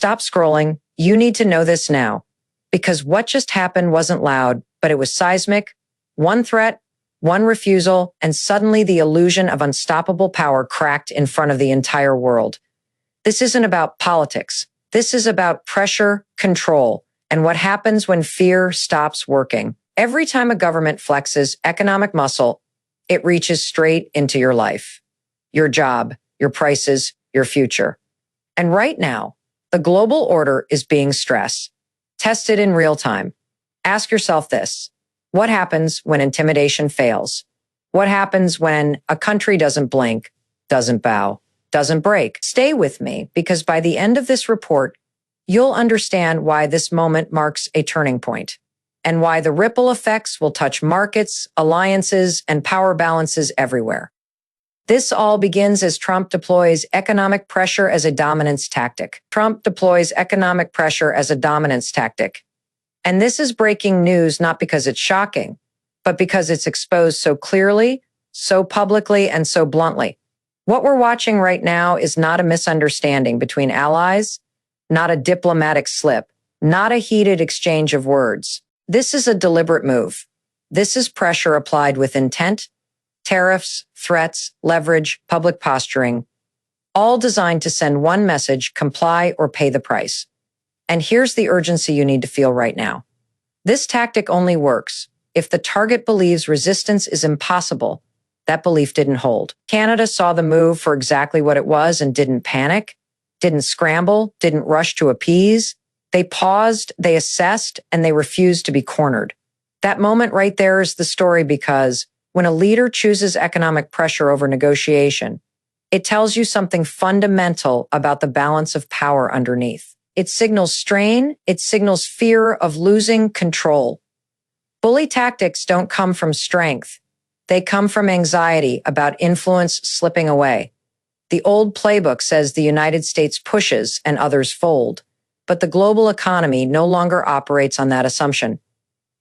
stop scrolling. You need to know this now. Because what just happened wasn't loud, but it was seismic. One threat, one refusal, and suddenly the illusion of unstoppable power cracked in front of the entire world. This isn't about politics. This is about pressure, control, and what happens when fear stops working. Every time a government flexes economic muscle, it reaches straight into your life, your job, your prices, your future. And right now, the global order is being stressed, tested in real time. Ask yourself this. What happens when intimidation fails? What happens when a country doesn't blink, doesn't bow, doesn't break? Stay with me, because by the end of this report, you'll understand why this moment marks a turning point and why the ripple effects will touch markets, alliances, and power balances everywhere. This all begins as Trump deploys economic pressure as a dominance tactic. Trump deploys economic pressure as a dominance tactic. And this is breaking news not because it's shocking, but because it's exposed so clearly, so publicly, and so bluntly. What we're watching right now is not a misunderstanding between allies, not a diplomatic slip, not a heated exchange of words. This is a deliberate move. This is pressure applied with intent, tariffs, threats, leverage, public posturing, all designed to send one message: comply or pay the price. And here's the urgency you need to feel right now. This tactic only works if the target believes resistance is impossible. That belief didn't hold. Canada saw the move for exactly what it was and didn't panic, didn't scramble, didn't rush to appease. They paused, they assessed, and they refused to be cornered. That moment right there is the story, because when a leader chooses economic pressure over negotiation, it tells you something fundamental about the balance of power underneath. It signals strain, it signals fear of losing control. Bully tactics don't come from strength. They come from anxiety about influence slipping away. The old playbook says the United States pushes and others fold, but the global economy no longer operates on that assumption.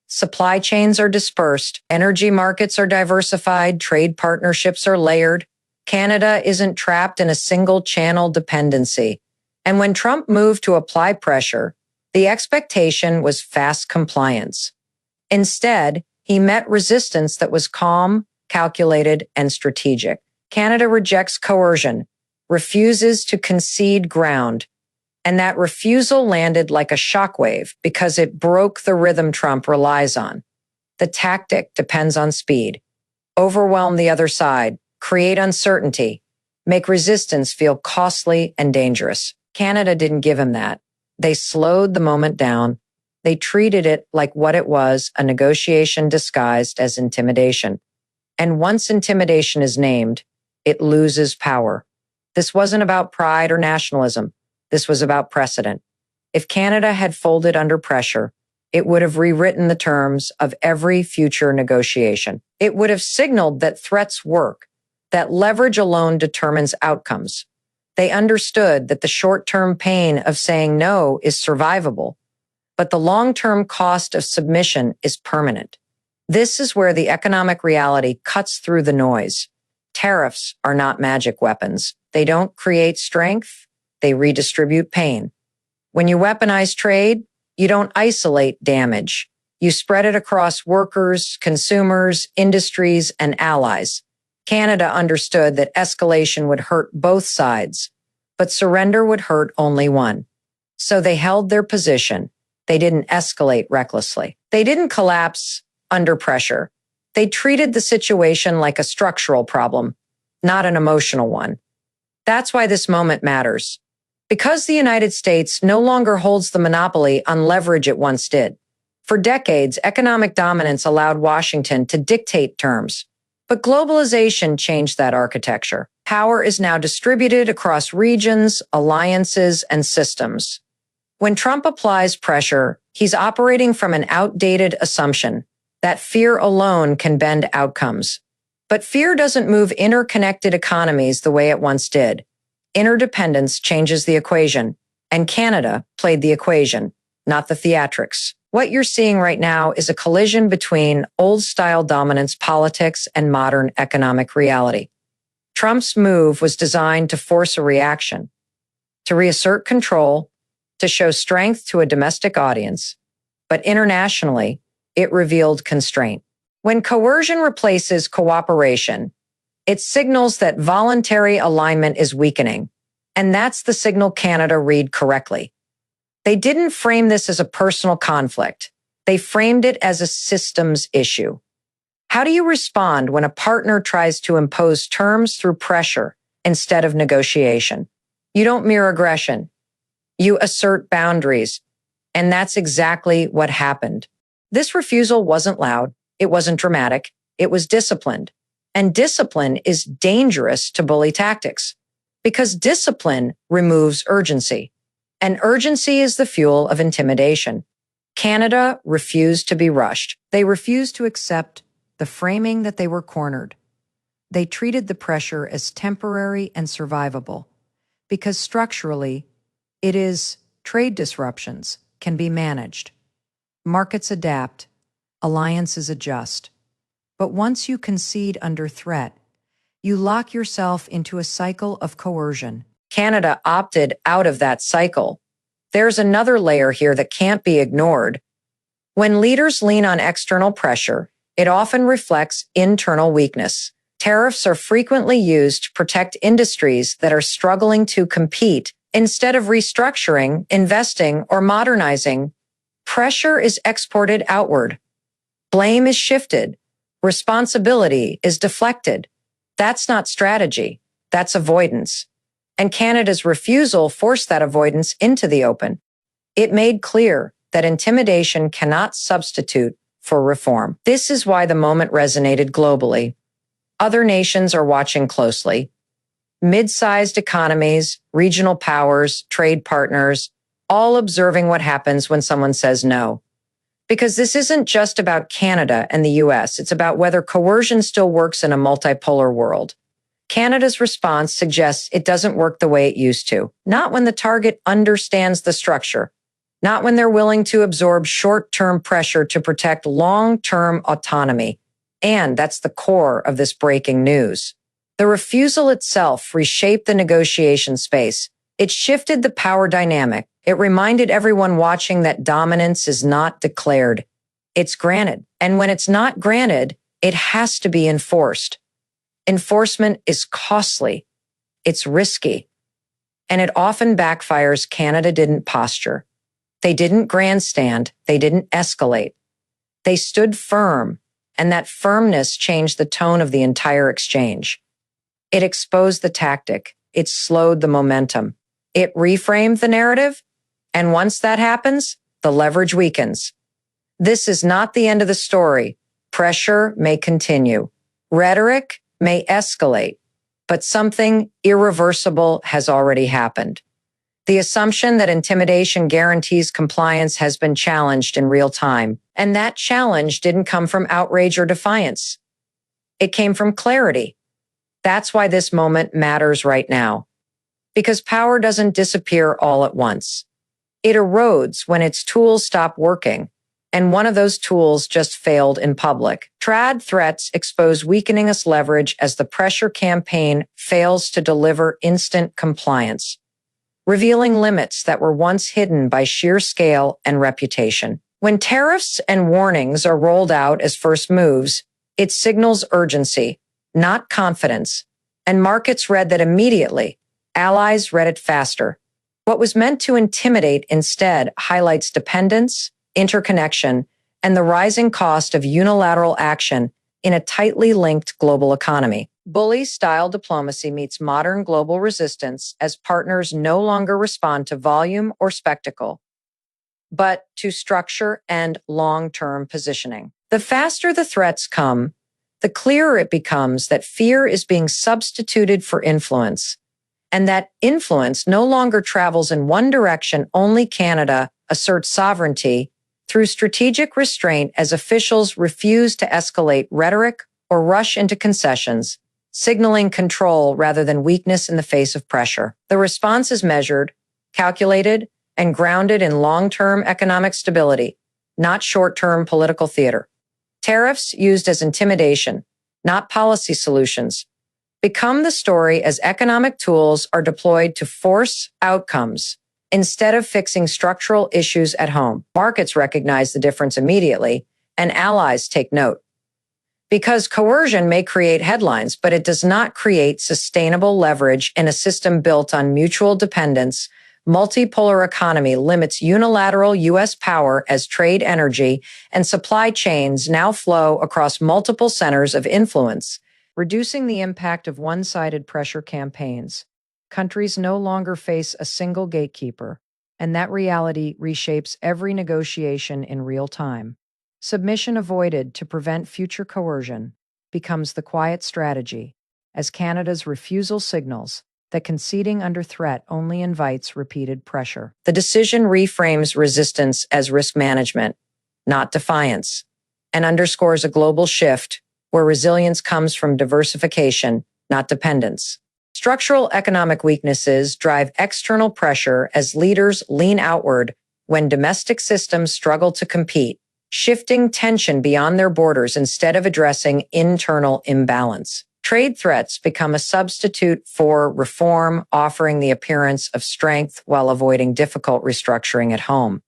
Supply chains are dispersed, energy markets are diversified, trade partnerships are layered. Canada isn't trapped in a single channel dependency. And when Trump moved to apply pressure, the expectation was fast compliance. Instead, he met resistance that was calm, calculated, and strategic. Canada rejects coercion, refuses to concede ground, and that refusal landed like a shockwave because it broke the rhythm Trump relies on. The tactic depends on speed. Overwhelm the other side, create uncertainty, make resistance feel costly and dangerous. Canada didn't give him that. They slowed the moment down. They treated it like what it was, a negotiation disguised as intimidation. And once intimidation is named, it loses power. This wasn't about pride or nationalism. This was about precedent. If Canada had folded under pressure, it would have rewritten the terms of every future negotiation. It would have signaled that threats work, that leverage alone determines outcomes. They understood that the short-term pain of saying no is survivable, but the long-term cost of submission is permanent. This is where the economic reality cuts through the noise. Tariffs are not magic weapons. They don't create strength. They redistribute pain. When you weaponize trade, you don't isolate damage. You spread it across workers, consumers, industries, and allies. Canada understood that escalation would hurt both sides, but surrender would hurt only one. So they held their position. They didn't escalate recklessly. They didn't collapse under pressure. They treated the situation like a structural problem, not an emotional one. That's why this moment matters. Because the United States no longer holds the monopoly on leverage it once did. For decades, economic dominance allowed Washington to dictate terms. But globalization changed that architecture. Power is now distributed across regions, alliances, and systems. When Trump applies pressure, he's operating from an outdated assumption that fear alone can bend outcomes. But fear doesn't move interconnected economies the way it once did. Interdependence changes the equation, and Canada played the equation, not the theatrics. What you're seeing right now is a collision between old-style dominance politics and modern economic reality. Trump's move was designed to force a reaction, to reassert control, to show strength to a domestic audience, but internationally, it revealed constraint. When coercion replaces cooperation, it signals that voluntary alignment is weakening, and that's the signal Canada read correctly. They didn't frame this as a personal conflict. They framed it as a systems issue. How do you respond when a partner tries to impose terms through pressure instead of negotiation? You don't mirror aggression. You assert boundaries. And that's exactly what happened. This refusal wasn't loud. It wasn't dramatic. It was disciplined. And discipline is dangerous to bully tactics because discipline removes urgency. And urgency is the fuel of intimidation. Canada refused to be rushed. They refused to accept the framing that they were cornered. They treated the pressure as temporary and survivable because structurally, it is trade disruptions can be managed. Markets adapt, alliances adjust. But once you concede under threat, you lock yourself into a cycle of coercion. Canada opted out of that cycle. There's another layer here that can't be ignored. When leaders lean on external pressure, it often reflects internal weakness. Tariffs are frequently used to protect industries that are struggling to compete. Instead of restructuring, investing, or modernizing, pressure is exported outward. Blame is shifted. Responsibility is deflected. That's not strategy. That's avoidance. And Canada's refusal forced that avoidance into the open. It made clear that intimidation cannot substitute for reform. This is why the moment resonated globally. Other nations are watching closely. Mid-sized economies, regional powers, trade partners, all observing what happens when someone says no. Because this isn't just about Canada and the US, it's about whether coercion still works in a multipolar world. Canada's response suggests it doesn't work the way it used to, not when the target understands the structure, not when they're willing to absorb short-term pressure to protect long-term autonomy. And that's the core of this breaking news. The refusal itself reshaped the negotiation space. It shifted the power dynamic. It reminded everyone watching that dominance is not declared. It's granted. And when it's not granted, it has to be enforced. Enforcement is costly. It's risky. And it often backfires. Canada didn't posture. They didn't grandstand. They didn't escalate. They stood firm. And that firmness changed the tone of the entire exchange. It exposed the tactic. It slowed the momentum. It reframed the narrative. And once that happens, the leverage weakens. This is not the end of the story. Pressure may continue. Rhetoric may escalate. But something irreversible has already happened. The assumption that intimidation guarantees compliance has been challenged in real time. And that challenge didn't come from outrage or defiance. It came from clarity. That's why this moment matters right now. Because power doesn't disappear all at once. It erodes when its tools stop working. And one of those tools just failed in public. Trad threats expose weakening us leverage as the pressure campaign fails to deliver instant compliance, revealing limits that were once hidden by sheer scale and reputation. When tariffs and warnings are rolled out as first moves, it signals urgency, not confidence. And markets read that immediately. Allies read it faster. What was meant to intimidate instead highlights dependence, interconnection, and the rising cost of unilateral action in a tightly linked global economy. Bully-style diplomacy meets modern global resistance as partners no longer respond to volume or spectacle, but to structure and long-term positioning. The faster the threats come, the clearer it becomes that fear is being substituted for influence, and that influence no longer travels in one direction. Only Canada asserts sovereignty through strategic restraint as officials refuse to escalate rhetoric or rush into concessions, signaling control rather than weakness in the face of pressure. The response is measured, calculated, and grounded in long-term economic stability, not short-term political theater. Tariffs used as intimidation, not policy solutions, become the story as economic tools are deployed to force outcomes instead of fixing structural issues at home. Markets recognize the difference immediately, and allies take note. Because coercion may create headlines, but it does not create sustainable leverage in a system built on mutual dependence. Multipolar economy limits unilateral U.S. power as trade, energy, and supply chains now flow across multiple centers of influence, reducing the impact of one-sided pressure campaigns. Countries no longer face a single gatekeeper, and that reality reshapes every negotiation in real time. Submission avoided to prevent future coercion becomes the quiet strategy, as Canada's refusal signals that conceding under threat only invites repeated pressure. The decision reframes resistance as risk management, not defiance, and underscores a global shift where resilience comes from diversification, not dependence. Structural economic weaknesses drive external pressure as leaders lean outward when domestic systems struggle to compete, shifting tension beyond their borders instead of addressing internal imbalance. Trade threats become a substitute for reform, offering the appearance of strength while avoiding difficult restructuring at home.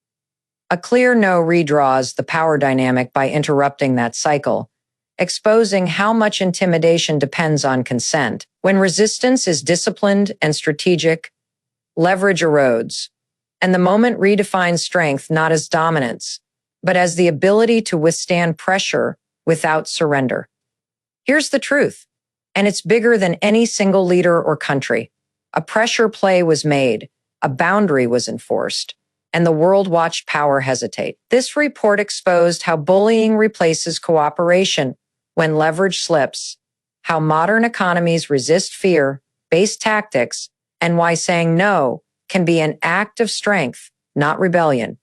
A clear no redraws the power dynamic by interrupting that cycle, exposing how much intimidation depends on consent. When resistance is disciplined and strategic, leverage erodes, and the moment redefines strength not as dominance, but as the ability to withstand pressure without surrender. Here's the truth, and it's bigger than any single leader or country. A pressure play was made, a boundary was enforced, and the world watched power hesitate. This report exposed how bullying replaces cooperation when leverage slips, how modern economies resist fear-based tactics, and why saying no can be an act of strength, not rebellion.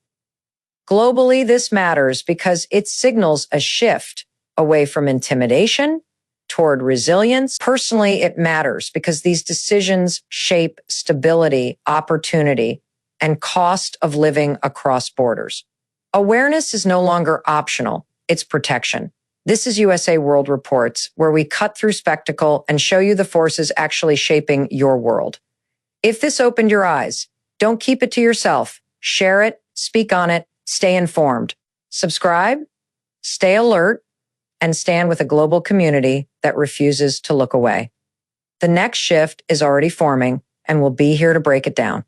Globally, this matters because it signals a shift away from intimidation toward resilience. Personally, it matters because these decisions shape stability, opportunity, and cost of living across borders. Awareness is no longer optional, it's protection. This is USA World Reports, where we cut through spectacle and show you the forces actually shaping your world. If this opened your eyes, don't keep it to yourself. Share it, speak on it, stay informed. Subscribe, stay alert, and stand with a global community that refuses to look away. The next shift is already forming, and we'll be here to break it down.